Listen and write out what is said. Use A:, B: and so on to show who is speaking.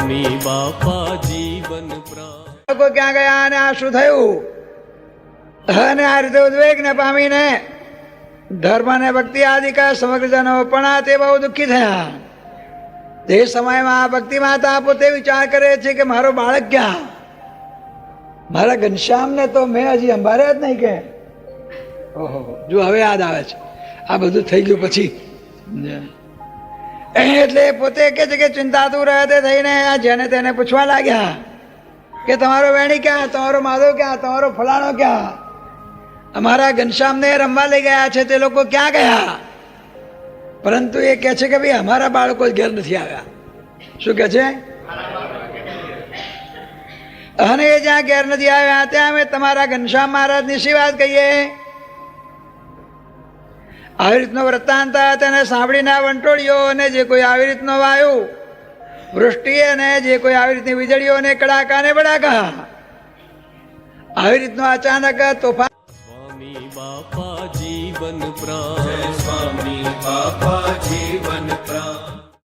A: સ્વામી બાપા જીવન પ્રાણ.
B: લોકો ક્યાં ગયા અને આ શું થયું? અને આ રીતે ઉદ્વેગને પામીને ધર્મ અને ભક્તિ આદિકા સમગ્ર જનો પણ તે બહુ દુઃખી થયા. તે સમયમાં આ ભક્તિ માતા પોતે વિચાર કરે છે કે મારો બાળક ક્યાં? મારા ઘનશ્યામને તો મેં હજી અંબાર્યા જ નહીં કે. ઓહો, જો હવે યાદ આવે છે આ બધું થઈ ગયું પછી. એટલે પોતે કે છે કે ચિંતાતું રહે તે થઈને જેને તેને પૂછવા લાગ્યા કે તમારો વેણી ક્યાં, તમારો માધવ ક્યાં, તમારો ફલાણો ક્યાં? અમારા ઘનશ્યામને રમવા લઈ ગયા છે, તે લોકો ક્યાં ગયા? પરંતુ એ કહે છે કે ભાઈ અમારા બાળકો ઘેર નથી આવ્યા. શું કહે છે? અને એ જ્યાં ઘેર નથી આવ્યા ત્યાં અમે તમારા ઘનશ્યામ મહારાજની શી વાત કહીએ? આવી રીતનો વૃત્તાંત તેને સાંભળીને વંટોળીઓ અને જે કોઈ આવી રીતનો વાયુ વૃષ્ટિ અને જે કોઈ આવી રીતની વીજળીઓ ને કડાકા ને બડાકા આવી રીતનો અચાનક તોફાન.
A: સ્વામી બાપા જીવન પ્રાણ.
C: સ્વામી બાપા જીવન